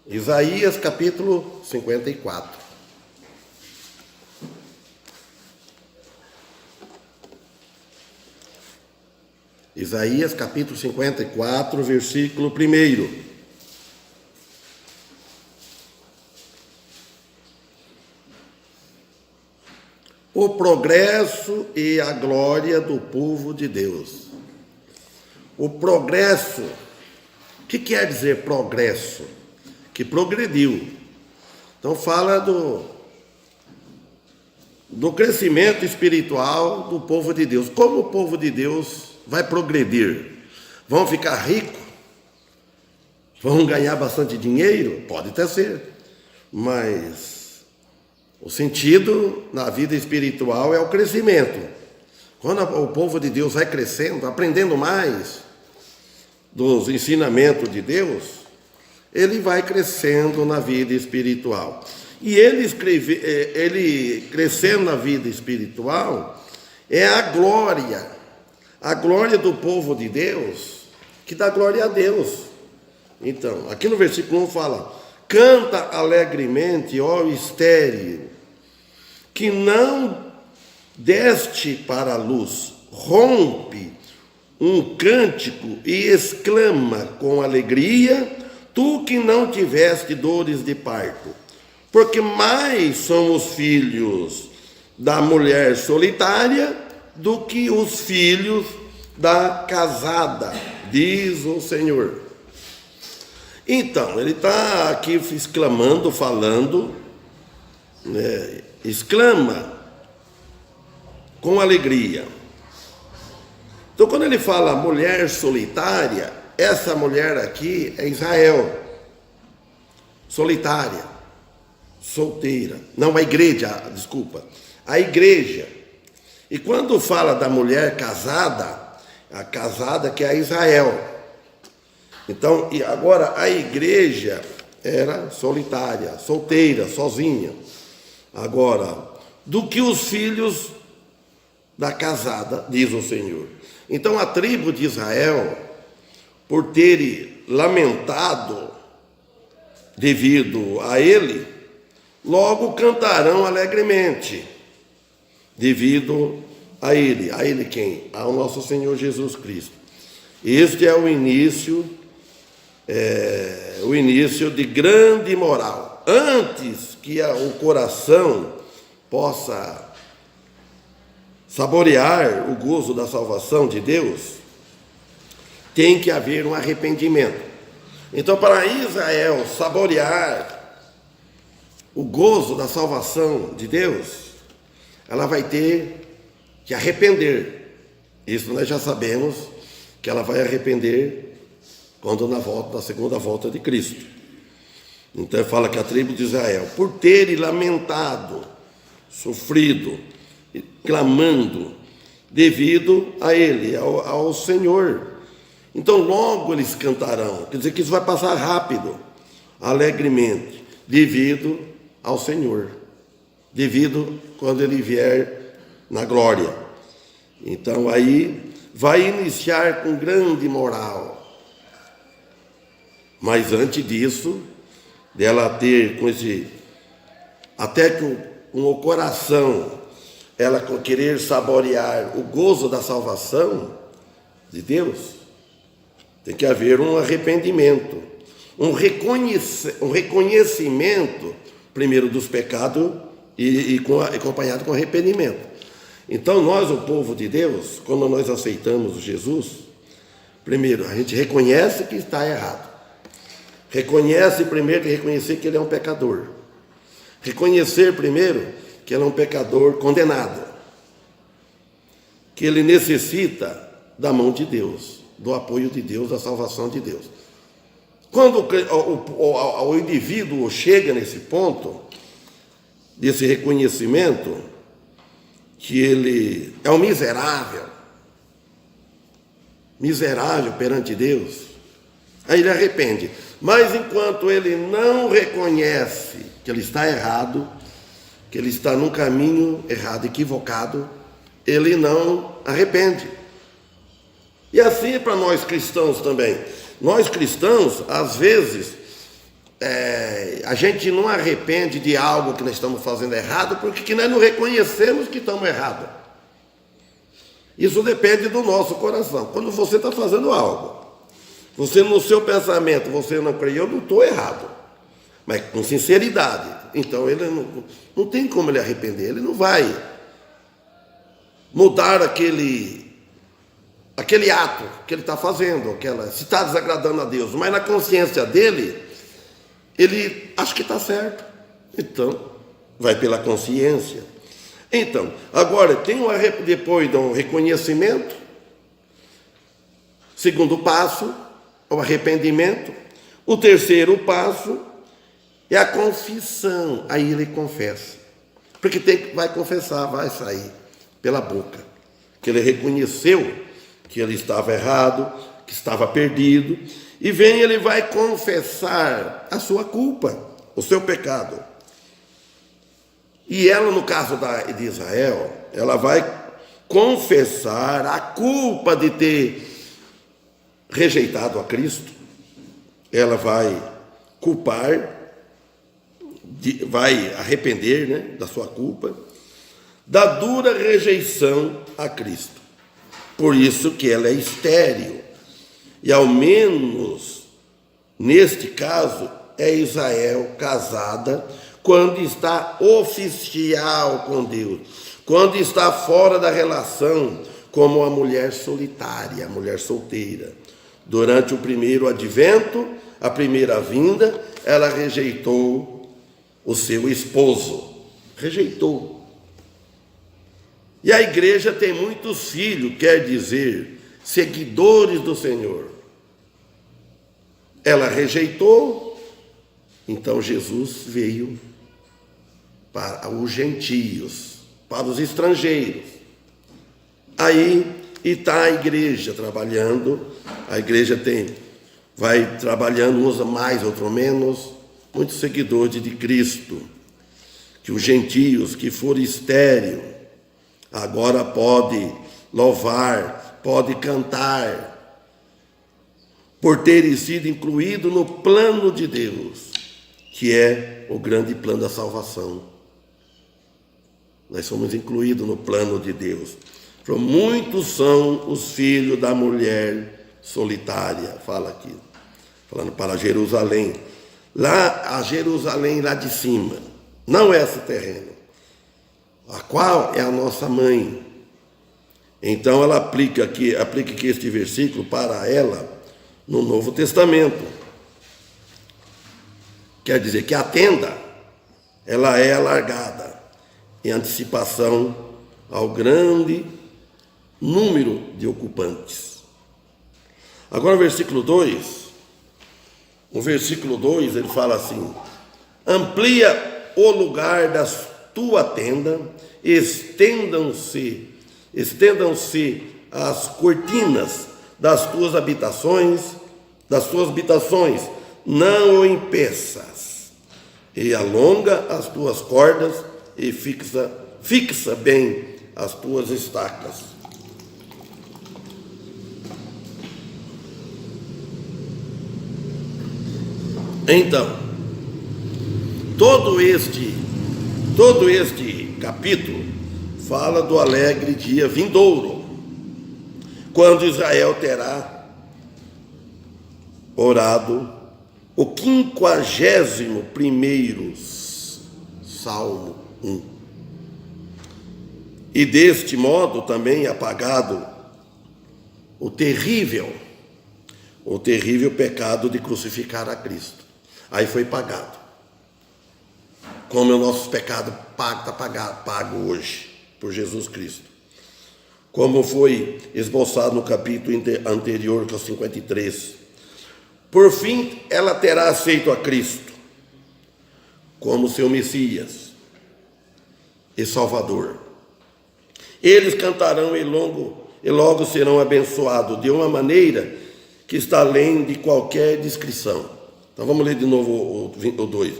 Isaías capítulo 54. Isaías capítulo 54, versículo 1. O progresso e a glória do povo de Deus. O progresso, o que quer dizer progresso? Que progrediu. Então fala do crescimento espiritual do povo de Deus. Como o povo de Deus vai progredir? Vão ficar ricos? Vão ganhar bastante dinheiro? Pode até ser, mas o sentido na vida espiritual é o crescimento. Quando o povo de Deus vai crescendo, aprendendo mais dos ensinamentos de Deus, ele vai crescendo na vida espiritual. E ele crescendo na vida espiritual é a glória do povo de Deus, que dá glória a Deus. Então, aqui no versículo 1 fala: canta alegremente, ó estéril, que não deste para a luz, rompe um cântico e exclama com alegria, tu que não tiveste dores de parto, porque mais são os filhos da mulher solitária do que os filhos da casada, diz o Senhor. Então, ele está aqui exclamando, falando, exclama com alegria. Então, quando ele fala mulher solitária, essa mulher aqui é Israel, solitária, solteira. Não, a igreja, desculpa, a igreja. E quando fala da mulher casada, a casada que é Israel. Então, e agora a igreja era solitária, solteira, sozinha. Agora, do que os filhos da casada, diz o Senhor. Então, a tribo de Israel, por ter lamentado devido a ele, logo cantarão alegremente devido a ele. A ele quem? Ao nosso Senhor Jesus Cristo. Este é o início de grande moral. Antes que o coração possa saborear o gozo da salvação de Deus, tem que haver um arrependimento. Então, para Israel saborear o gozo da salvação de Deus, ela vai ter que arrepender. Isso nós já sabemos que ela vai arrepender quando na segunda volta de Cristo. Então fala que a tribo de Israel, por ter lamentado, sofrido, clamando, devido a ele, ao Senhor. Então logo eles cantarão, quer dizer que isso vai passar rápido, alegremente, devido ao Senhor, devido quando ele vier na glória. Então aí vai iniciar com grande moral, mas antes disso, dela ter com esse, até com o coração, ela querer saborear o gozo da salvação de Deus, tem que haver um arrependimento, um reconhecimento, primeiro dos pecados e acompanhado com arrependimento. Então nós, o povo de Deus, quando nós aceitamos Jesus, primeiro a gente reconhece que está errado. Reconhece primeiro e reconhecer que ele é um pecador. Reconhecer primeiro que ele é um pecador condenado, que ele necessita da mão de Deus, do apoio de Deus, da salvação de Deus. Quando o indivíduo chega nesse ponto, desse reconhecimento, que ele é um miserável perante Deus, aí ele arrepende. Mas enquanto ele não reconhece que ele está errado, que ele está num caminho errado, equivocado, ele não arrepende. E assim é para nós cristãos também. Nós cristãos, às vezes, a gente não arrepende de algo que nós estamos fazendo errado, porque que nós não reconhecemos que estamos errados. Isso depende do nosso coração. Quando você está fazendo algo, você no seu pensamento, você não crê, eu não estou errado, mas com sinceridade. Então ele não tem como ele arrepender, ele não vai mudar aquele ato que ele está fazendo, se está desagradando a Deus, mas na consciência dele, ele acha que está certo, então vai pela consciência. Então, agora depois do reconhecimento, segundo passo, o arrependimento. O terceiro passo é a confissão. Aí ele confessa, porque vai confessar, vai sair pela boca, que ele reconheceu que ele estava errado, que estava perdido, e ele vai confessar a sua culpa, o seu pecado. E ela, no caso de Israel, ela vai confessar a culpa de ter rejeitado a Cristo. Ela vai culpar, vai arrepender, né, da sua culpa, da dura rejeição a Cristo. Por isso que ela é estéril. E ao menos, neste caso, é Israel casada quando está oficial com Deus, quando está fora da relação, como a mulher solitária, a mulher solteira. Durante o primeiro advento, a primeira vinda, ela rejeitou o seu esposo. Rejeitou. E a igreja tem muitos filhos, quer dizer, seguidores do Senhor. Ela rejeitou, então Jesus veio para os gentios, para os estrangeiros. Aí está a igreja trabalhando, a igreja vai trabalhando, uns mais, outros menos, muitos seguidores de Cristo, que os gentios que foram estéreis, agora pode louvar, pode cantar, por terem sido incluídos no plano de Deus, que é o grande plano da salvação. Nós somos incluídos no plano de Deus. Muitos são os filhos da mulher solitária, fala aqui, falando para Jerusalém. Lá, a Jerusalém lá de cima, não é esse terreno, a qual é a nossa mãe. Então ela aplica aqui este versículo para ela no Novo Testamento. Quer dizer que a tenda, ela é alargada, em antecipação ao grande número de ocupantes. Agora o versículo 2, ele fala assim: amplia o lugar da tua tenda, estendam-se as cortinas das tuas habitações, não o impeças, e alonga as tuas cordas e fixa bem as tuas estacas. Então, todo este capítulo fala do alegre dia vindouro, quando Israel terá orado o 51º Salmo 1. E deste modo também apagado o terrível pecado de crucificar a Cristo. Aí foi pagado. Como o nosso pecado está pago hoje por Jesus Cristo. Como foi esboçado no capítulo anterior, que é o 53. Por fim, ela terá aceito a Cristo como seu Messias e Salvador. Eles cantarão e logo serão abençoados de uma maneira que está além de qualquer descrição. Então vamos ler de novo o 2.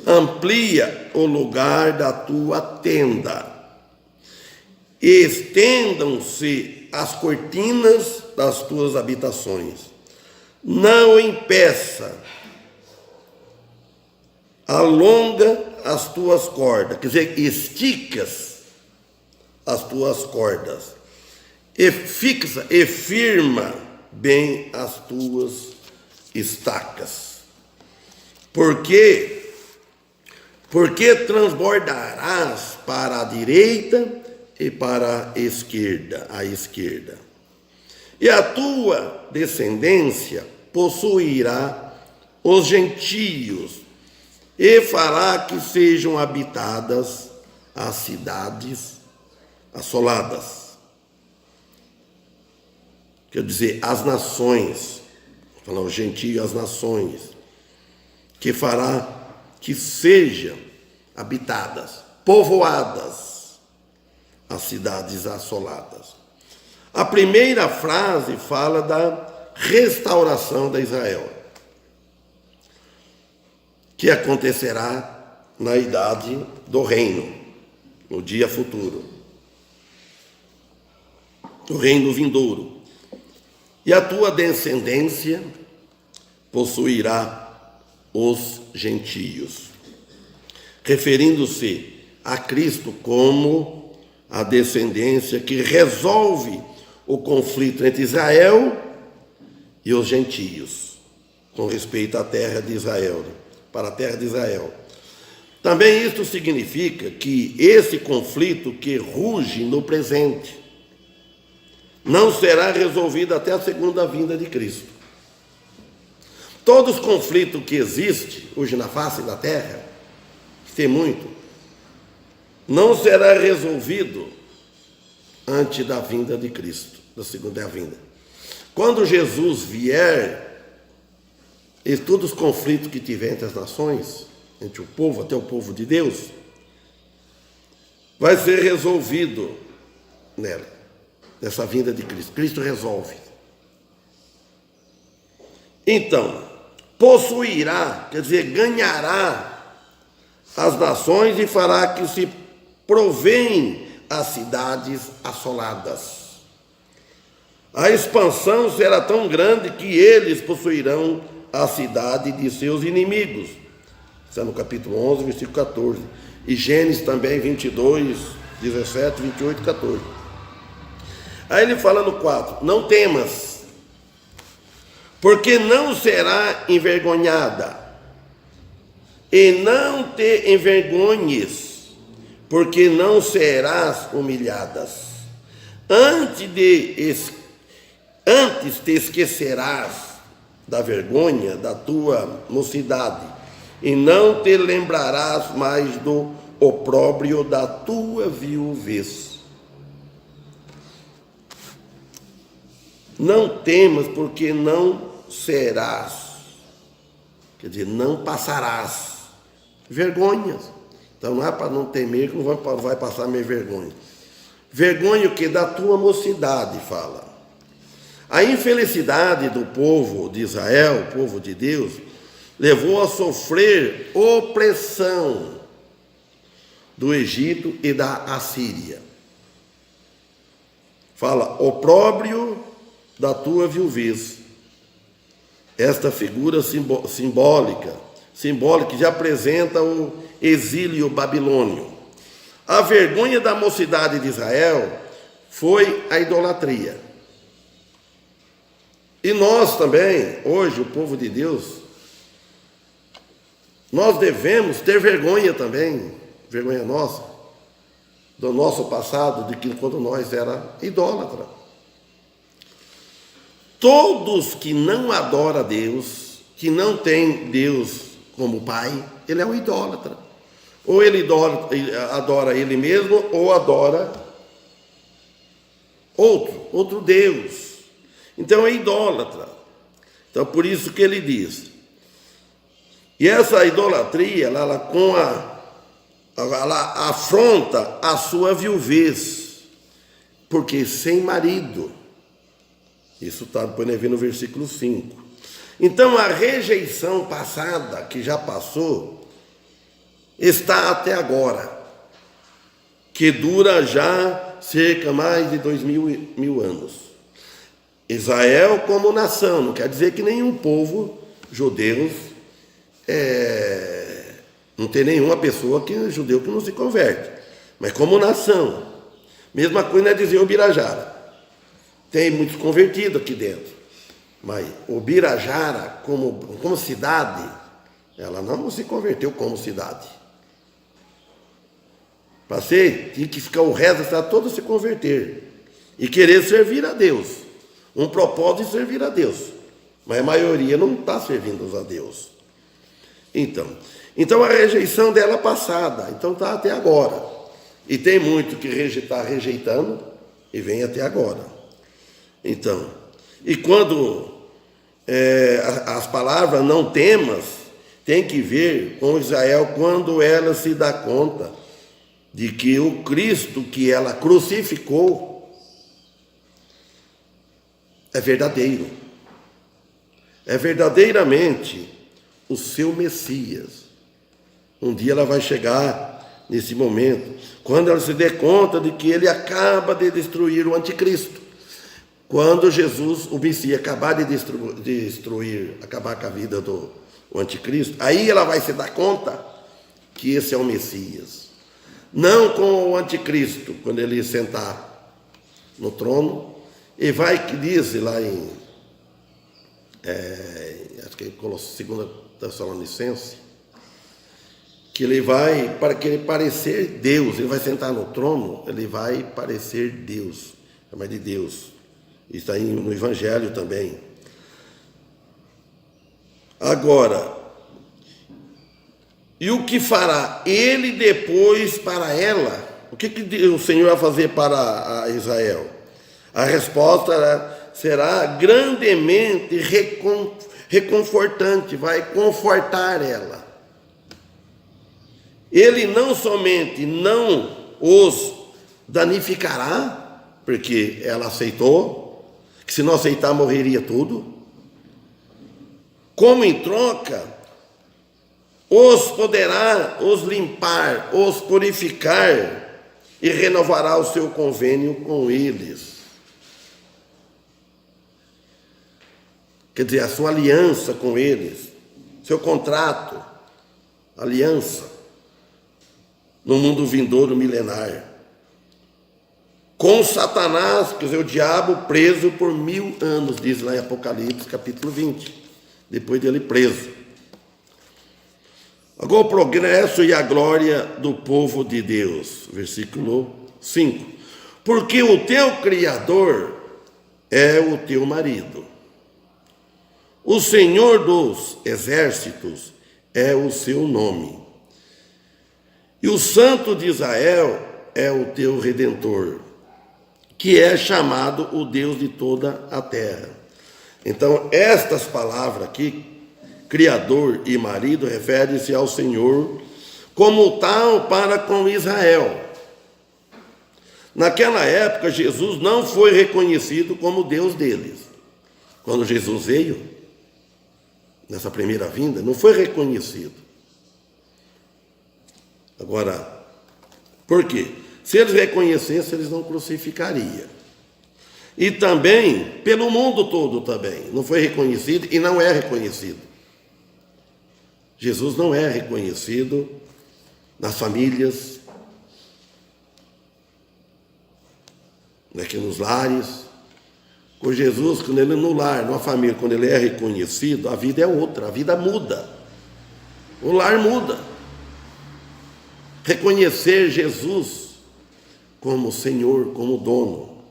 Amplia o lugar da tua tenda, estendam-se as cortinas das tuas habitações, não impeça alonga as tuas cordas, quer dizer, esticas as tuas cordas, e fixa e firma bem as tuas estacas. Porque transbordarás para a direita e para a esquerda. E a tua descendência possuirá os gentios e fará que sejam habitadas as cidades assoladas. Quer dizer, as nações, falando gentio, as nações, que fará que sejam habitadas, povoadas, as cidades assoladas. A primeira frase fala da restauração de Israel, que acontecerá na idade do reino, no dia futuro, no reino vindouro. E a tua descendência possuirá os gentios, referindo-se a Cristo como a descendência que resolve o conflito entre Israel e os gentios, com respeito à terra de Israel, para a terra de Israel. Também isto significa que esse conflito que ruge no presente não será resolvido até a segunda vinda de Cristo. Todos os conflitos que existem hoje na face da terra, que tem muito, não será resolvido antes da vinda de Cristo, da segunda vinda. Quando Jesus vier, e todos os conflitos que tiver entre as nações, entre o povo até o povo de Deus, vai ser resolvido nela, nessa vinda de Cristo. Cristo resolve. Então, possuirá, quer dizer, ganhará as nações e fará que se provém as cidades assoladas. A expansão será tão grande que eles possuirão a cidade de seus inimigos. Isso é no capítulo 11, versículo 14. E Gênesis também 22, 17, 28 e 14. Aí ele fala no 4, não temas, porque não será envergonhada, e não te envergonhes, porque não serás humilhadas. Antes te esquecerás da vergonha da tua mocidade, e não te lembrarás mais do opróbrio da tua viuvez. Não temas, porque não serás, quer dizer, não passarás vergonhas. Então não é para não temer que não vai passar minha vergonha. Vergonha o que? Da tua mocidade, fala. A infelicidade do povo de Israel, o povo de Deus, levou a sofrer opressão do Egito e da Assíria. Fala, opróbrio da tua viuvez. Esta figura simbólica já apresenta o exílio babilônio. A vergonha da mocidade de Israel foi a idolatria. E nós também, hoje, o povo de Deus, nós devemos ter vergonha também, vergonha nossa, do nosso passado, de que quando nós era idólatra. Todos que não adoram a Deus, que não tem Deus como Pai, ele é um idólatra. Ou ele adora ele mesmo, ou adora outro Deus. Então é idólatra. Então por isso que ele diz. E essa idolatria, ela afronta a sua viuvez, porque sem marido. Isso está depois no versículo 5. Então a rejeição passada, que já passou, está até agora, que dura já cerca mais de 2000 anos. Israel como nação, não quer dizer que nenhum povo, judeus, Não tem nenhuma pessoa judeu que não se converte. Mas como nação, mesma coisa é dizer Ubirajara. Tem muitos convertidos aqui dentro. Mas Ubirajara, como cidade, ela não se converteu como cidade. Passei, tinha que ficar o resto da cidade toda se converter. E querer servir a Deus. Um propósito de servir a Deus. Mas a maioria não está servindo a Deus. Então a rejeição dela é passada. Então está até agora. E tem muito que está rejeitando e vem até agora. Então, e quando as palavras não temas, tem que ver com Israel quando ela se dá conta de que o Cristo que ela crucificou é verdadeiro. É verdadeiramente o seu Messias. Um dia ela vai chegar nesse momento, quando ela se dê conta de que ele acaba de destruir o anticristo. Quando Jesus, o Messias, acabar de destruir, acabar com a vida do anticristo, aí ela vai se dar conta que esse é o Messias. Não com o anticristo, quando ele sentar no trono, e vai que diz lá em acho que é 2 Tessalonicenses, que ele vai, para que ele parecer Deus, ele vai sentar no trono, ele vai parecer Deus, chama de Deus. Isso está no Evangelho também. Agora, e o que fará ele depois para ela? O que o Senhor vai fazer para a Israel? A resposta será grandemente reconfortante, vai confortar ela. Ele não somente não os danificará, porque ela aceitou, que se não aceitar morreria tudo, como em troca, os poderá os limpar, os purificar e renovará o seu convênio com eles. Quer dizer, a sua aliança com eles, seu contrato, aliança, no mundo vindouro milenar. Com Satanás, quer dizer, o diabo preso por 1000 anos, diz lá em Apocalipse, capítulo 20, depois dele preso. Agora o progresso e a glória do povo de Deus, versículo 5. Porque o teu Criador é o teu marido. O Senhor dos exércitos é o seu nome. E o Santo de Israel é o teu Redentor, que é chamado o Deus de toda a terra. Então, estas palavras aqui, Criador e marido, refere-se ao Senhor como tal para com Israel. Naquela época, Jesus não foi reconhecido como Deus deles. Quando Jesus veio, nessa primeira vinda, não foi reconhecido. Agora, por quê? Se eles reconhecessem, eles não crucificariam. E também, pelo mundo todo também, não foi reconhecido e não é reconhecido. Jesus não é reconhecido nas famílias, aqui nos lares. Com Jesus, quando ele no lar, numa família, quando ele é reconhecido, a vida é outra, a vida muda. O lar muda. Reconhecer Jesus como Senhor, como dono.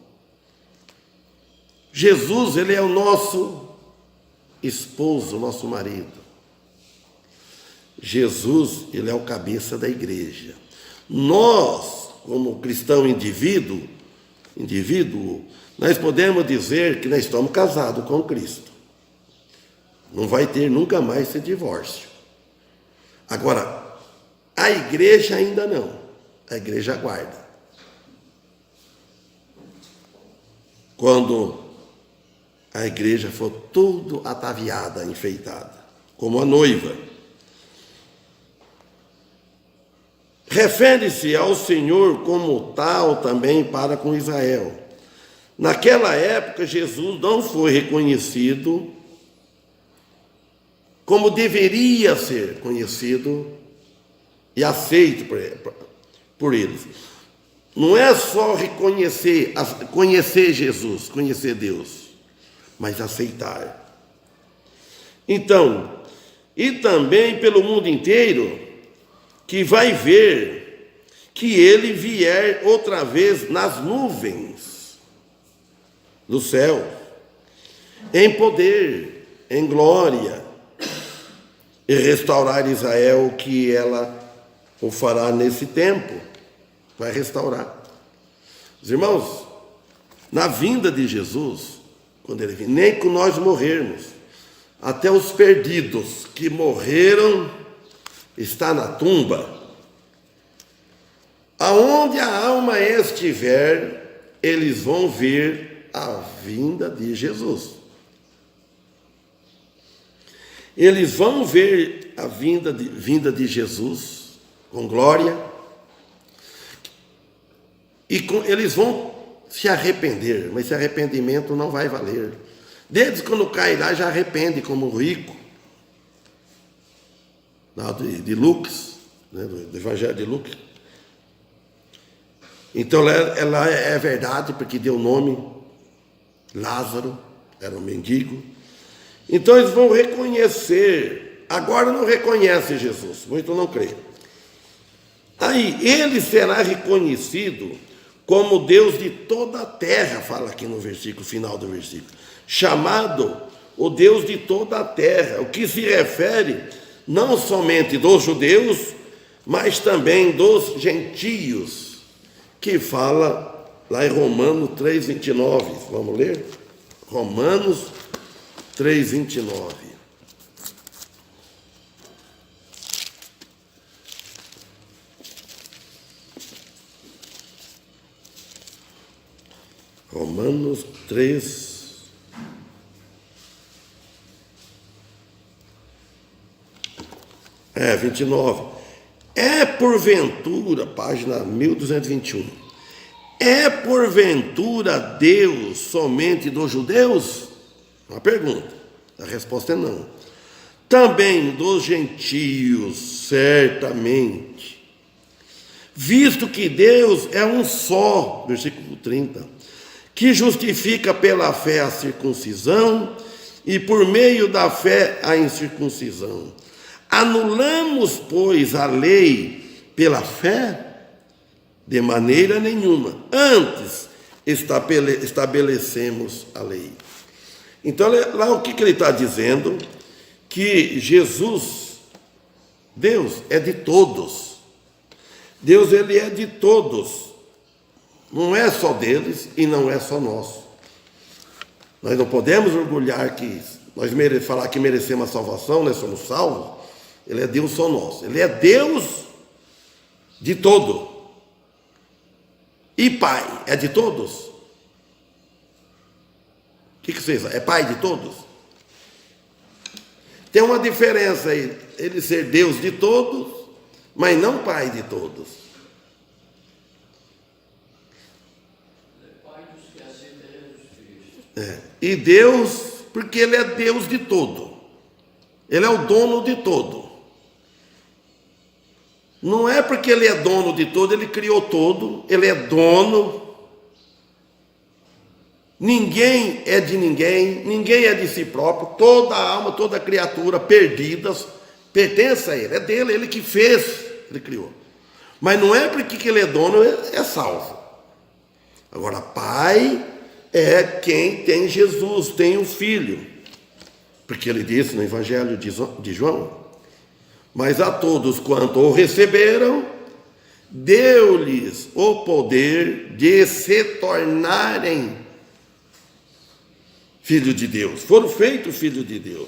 Jesus, ele é o nosso esposo, nosso marido. Jesus, ele é o cabeça da igreja. Nós, como cristão indivíduo, nós podemos dizer que nós estamos casados com Cristo. Não vai ter nunca mais esse divórcio. Agora, a igreja ainda não. A igreja aguarda. Quando a igreja for tudo ataviada, enfeitada, como a noiva. Refere-se ao Senhor como tal também para com Israel. Naquela época, Jesus não foi reconhecido como deveria ser conhecido e aceito por eles. Não é só conhecer Jesus, conhecer Deus, mas aceitar. Então, e também pelo mundo inteiro, que vai ver que ele vier outra vez nas nuvens do céu, em poder, em glória, e restaurar Israel, que ela o fará nesse tempo. Vai restaurar. Os irmãos, na vinda de Jesus, quando ele vir, nem que nós morrermos, até os perdidos que morreram está na tumba. Aonde a alma estiver, eles vão ver a vinda de Jesus. Eles vão ver a vinda de Jesus com glória, e eles vão se arrepender, mas esse arrependimento não vai valer. Desde quando cai lá, já arrepende, como o rico, de Lucas, né, do Evangelho de Lucas. Então, ela é verdade, porque deu nome, Lázaro, era um mendigo. Então, eles vão reconhecer. Agora não reconhece Jesus, muito não crê. Aí, ele será reconhecido como Deus de toda a terra, fala aqui no versículo, final do versículo, chamado o Deus de toda a terra, o que se refere não somente dos judeus, mas também dos gentios, que fala lá em Romanos 3,29, vamos ler? Romanos 3,29. Romanos 3, É, 29. É porventura, página 1221, é porventura Deus somente dos judeus? Uma pergunta. A resposta é não. Também dos gentios, certamente. Visto que Deus é um só, versículo 30, que justifica pela fé a circuncisão e por meio da fé a incircuncisão. Anulamos, pois, a lei pela fé? De maneira nenhuma. Antes, estabelecemos a lei. Então, lá o que ele está dizendo? Que Jesus, Deus, é de todos. Deus, ele é de todos. Não é só deles e não é só nosso. Nós não podemos orgulhar que nós falar que merecemos a salvação, nós somos salvos. Ele é Deus só nosso. Ele é Deus de todo. E Pai é de todos? O que vocês acham? É Pai de todos? Tem uma diferença aí, ele ser Deus de todos, mas não Pai de todos. Pai dos que aceitam Jesus Cristo. E Deus, porque ele é Deus de todo. Ele é o dono de todo. Não é porque ele é dono de todo, ele criou todo, ele é dono. Ninguém é de ninguém, ninguém é de si próprio. Toda alma, toda criatura perdidas pertence a ele, é dele, ele que fez, ele criou. Mas não é porque ele é dono, é salvo. Agora, Pai é quem tem Jesus, tem um Filho. Porque ele disse no Evangelho de João: mas a todos quanto o receberam, deu-lhes o poder de se tornarem filho de Deus. Foram feitos filhos de Deus.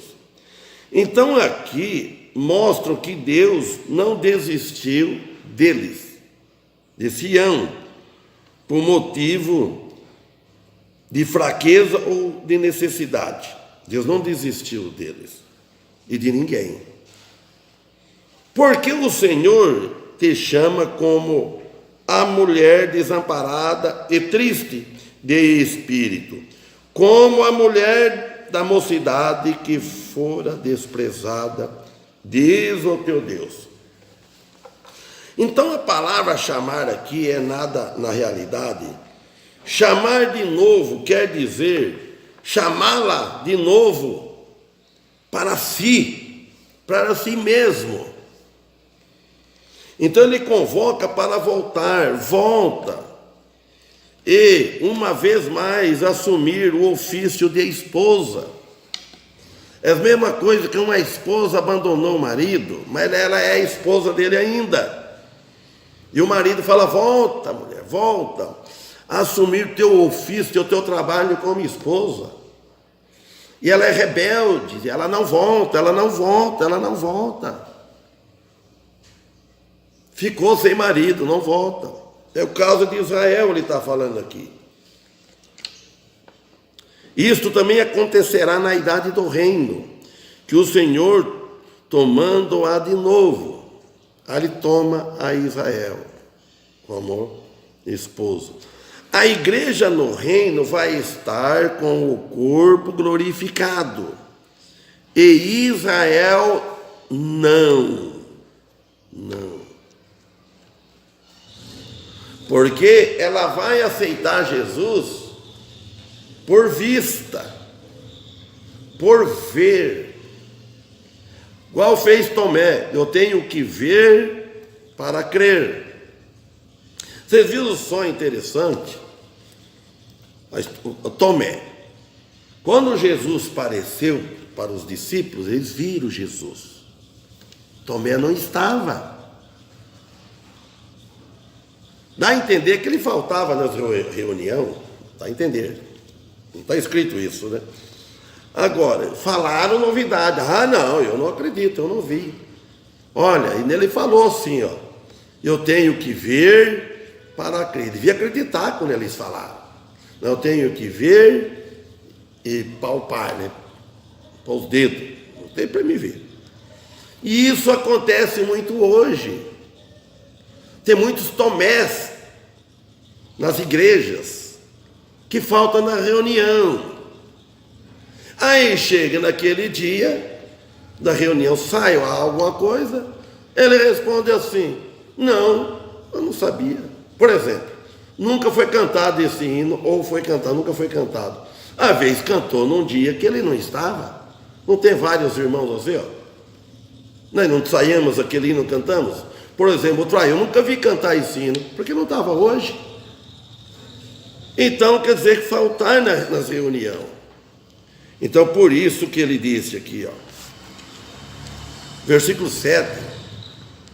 Então aqui mostram que Deus não desistiu deles, de Sião, por motivo de fraqueza ou de necessidade. Deus não desistiu deles e de ninguém. Porque o Senhor te chama como a mulher desamparada e triste de espírito, como a mulher da mocidade que fora desprezada, diz o teu Deus. Então a palavra chamar aqui é nada, na realidade, chamar de novo quer dizer chamá-la de novo para si mesmo. Então ele convoca para voltar, volta, e uma vez mais assumir o ofício de esposa. É a mesma coisa que uma esposa abandonou o marido, mas ela é a esposa dele ainda. E o marido fala: volta, mulher, volta, a assumir teu ofício, teu trabalho como esposa. E ela é rebelde, ela não volta, ela não volta, ela não volta. Ficou sem marido, não volta. É o caso de Israel, ele está falando aqui. Isto também acontecerá na idade do reino, que o Senhor, tomando-a de novo, ele toma a Israel como esposo. A igreja no reino vai estar com o corpo glorificado, e Israel não. Porque ela vai aceitar Jesus por vista, por ver. Igual fez Tomé: eu tenho que ver para crer. Vocês viram o sonho interessante? Tomé, quando Jesus apareceu para os discípulos, eles viram Jesus. Tomé não estava. Dá a entender que ele faltava na reunião. Dá a entender. Não está escrito isso, né? Agora, falaram novidade. Ah, não, eu não acredito, eu não vi. Olha, e nele falou assim, ó: eu tenho que ver para crer. Devia acreditar quando eles falaram. Eu tenho que ver e palpar, né? Pôr os dedos. Não tem para me ver. E isso acontece muito hoje. Tem muitos Tomés nas igrejas que faltam na reunião. Aí chega naquele dia da reunião, sai alguma coisa, ele responde assim: não, eu não sabia. Por exemplo, nunca foi cantado esse hino, ou foi cantado, nunca foi cantado. Às vezes cantou num dia que ele não estava. Não tem vários irmãos assim, ó? Nós não saímos aquele hino, cantamos. Por exemplo, eu nunca vi cantar esse hino, porque não estava hoje. Então, quer dizer que faltar nas reuniões. Então, por isso que ele disse aqui, ó, versículo 7: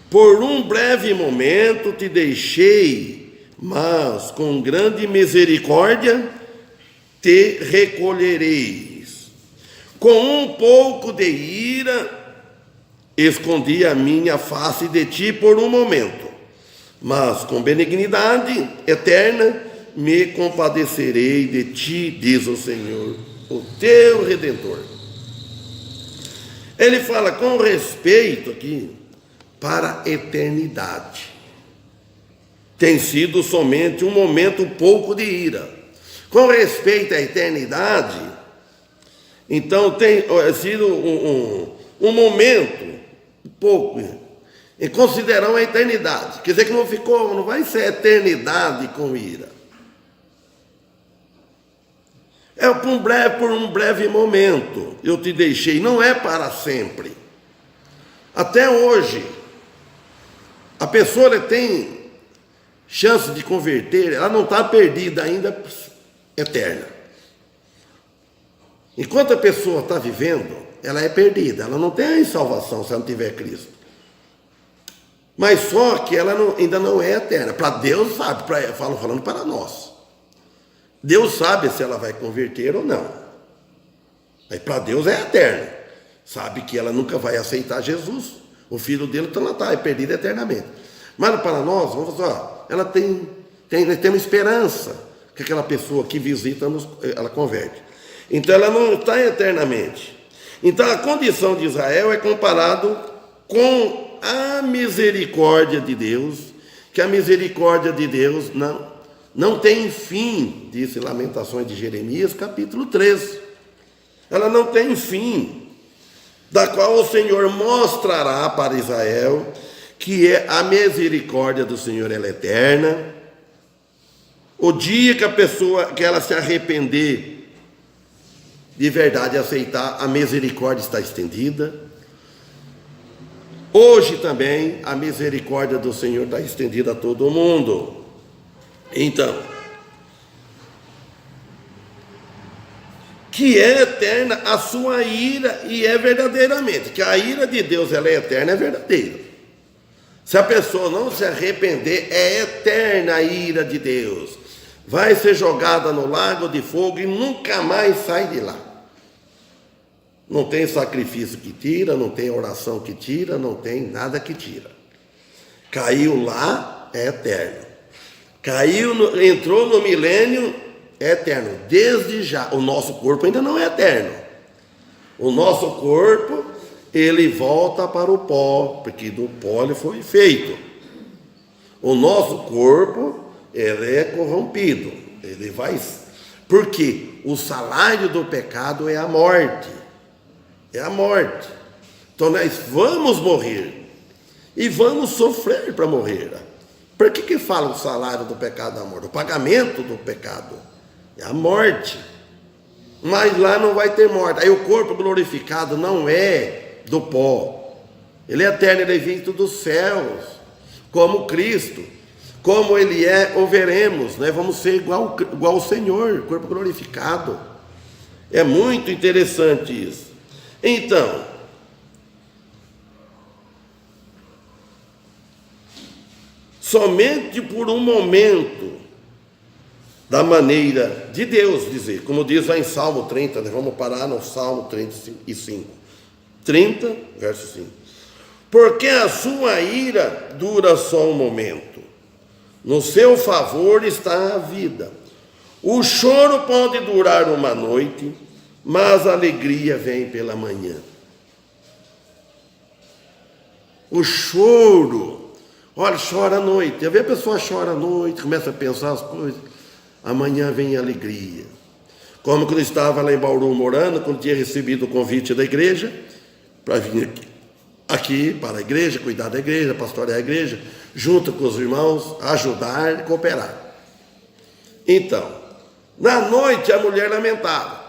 por um breve momento te deixei, mas com grande misericórdia te recolhereis. Com um pouco de ira escondi a minha face de ti por um momento, mas com benignidade eterna me compadecerei de ti, diz o Senhor, o teu Redentor. Ele fala com respeito aqui para a eternidade. Tem sido somente um momento, pouco de ira. Com respeito à eternidade, então tem sido um momento, pouco, em considerar a eternidade. Quer dizer que não vai ser eternidade com ira. É por um breve momento eu te deixei, não é para sempre. Até hoje, a pessoa tem chance de converter, ela não está perdida ainda, eterna. Enquanto a pessoa está vivendo, ela é perdida, ela não tem salvação se ela não tiver Cristo. Mas só que ela ainda não é eterna. Para Deus sabe, falando para nós. Deus sabe se ela vai converter ou não. Aí para Deus é eterna. Sabe que ela nunca vai aceitar Jesus. O filho dele está é perdida eternamente. Mas para nós, vamos falar, ela tem uma esperança que aquela pessoa que visita ela converte. Então ela não está eternamente. Então a condição de Israel é comparado com a misericórdia de Deus, que a misericórdia de Deus não tem fim, disse Lamentações de Jeremias, capítulo 3. Ela não tem fim, da qual o Senhor mostrará para Israel que é a misericórdia do Senhor, ela é eterna. O dia que a pessoa, que ela se arrepender, de verdade aceitar, a misericórdia está estendida. Hoje também a misericórdia do Senhor está estendida a todo mundo. Então, que é eterna a sua ira, e é verdadeiramente, que a ira de Deus ela é eterna, é verdadeira. Se a pessoa não se arrepender, é eterna a ira de Deus. Vai ser jogada no lago de fogo e nunca mais sai de lá. Não tem sacrifício que tira, não tem oração que tira, não tem nada que tira. Caiu lá, é eterno. Entrou no milênio, é eterno. Desde já, o nosso corpo ainda não é eterno. O nosso corpo, ele volta para o pó, porque do pó ele foi feito. O nosso corpo, ele é corrompido. Ele vai... Porque o salário do pecado é a morte. É a morte. Então nós vamos morrer. E vamos sofrer para morrer. Por que fala o salário do pecado da morte? O pagamento do pecado é a morte. Mas lá não vai ter morte. Aí o corpo glorificado não é do pó. Ele é eterno, ele é vindo dos céus. Como Cristo. Como ele é, o veremos. Né? Vamos ser igual ao Senhor, corpo glorificado. É muito interessante isso. Então, somente por um momento, da maneira de Deus dizer, como diz lá em Salmo 30, né? Vamos parar no Salmo 35, 30, verso 5. Porque a sua ira dura só um momento, no seu favor está a vida. O choro pode durar uma noite, mas a alegria vem pela manhã. O choro, olha, chora à noite. Às vezes a pessoa chora à noite, começa a pensar as coisas. Amanhã vem a alegria. Como quando eu estava lá em Bauru morando, quando tinha recebido o convite da igreja, para vir aqui para a igreja, cuidar da igreja, pastorear a igreja, junto com os irmãos, ajudar e cooperar. Então, na noite a mulher lamentava.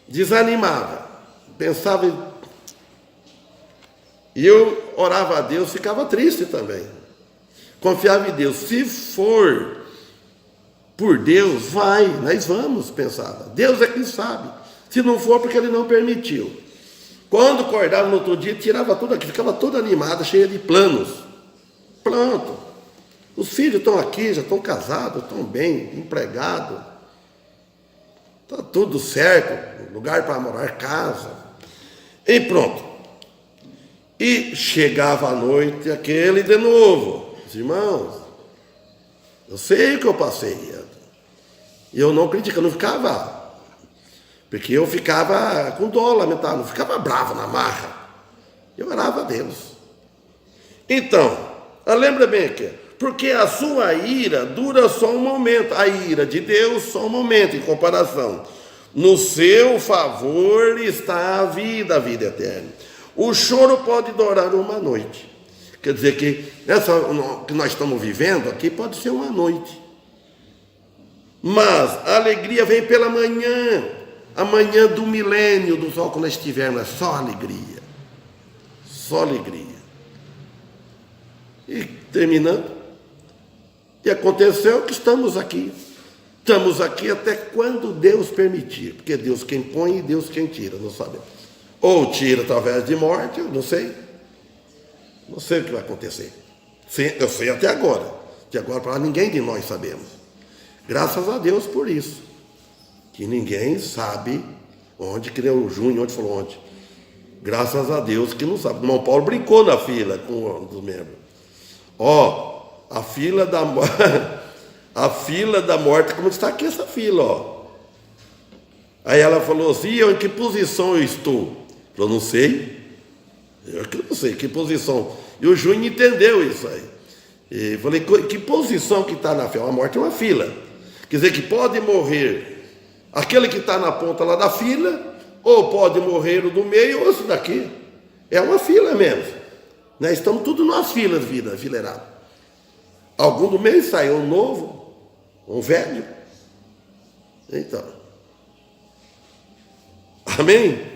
Desanimava, pensava e eu orava a Deus, ficava triste também, confiava em Deus. Se for por Deus, vai, nós vamos, pensava. Deus é quem sabe. Se não for, porque Ele não permitiu. Quando acordava no outro dia, tirava tudo aqui, ficava toda animada, cheia de planos. Pronto, os filhos estão aqui, já estão casados, estão bem, empregados. Está tudo certo, lugar para morar, casa. E pronto. E chegava a noite aquele de novo. Os irmãos, eu sei o que eu passei. E eu não critico, eu não ficava. Porque eu ficava com dó, lamentava, não ficava bravo na marra. Eu orava a Deus. Então, lembra bem aqui. Porque a sua ira dura só um momento. A ira de Deus só um momento em comparação. No seu favor está a vida eterna. O choro pode durar uma noite. Quer dizer que nessa que nós estamos vivendo aqui pode ser uma noite. Mas a alegria vem pela manhã. A manhã do milênio, do sol, quando nós estivermos, é só alegria. Só alegria. E terminando. E aconteceu que estamos aqui. Estamos aqui até quando Deus permitir. Porque Deus quem põe e Deus quem tira, não sabemos. Ou tira através de morte, eu não sei. Não sei o que vai acontecer. Eu sei até agora. De agora para lá ninguém de nós sabemos. Graças a Deus por isso. Que ninguém sabe onde, que nem o Júnior, onde falou ontem. Graças a Deus que não sabe. O irmão Paulo brincou na fila com um dos membros. A fila da morte, como está aqui essa fila, ó. Aí ela falou assim, em que posição eu estou? Eu não sei. Eu não sei, que posição. E o Júnior entendeu isso aí. E falei, que posição que está na fila? A morte é uma fila. Quer dizer que pode morrer aquele que está na ponta lá da fila, ou pode morrer o do meio, ou esse daqui. É uma fila mesmo. Né? Estamos tudo numa fila de vida, enfileirado. Algum do mês sai um novo, um velho. Então. Amém?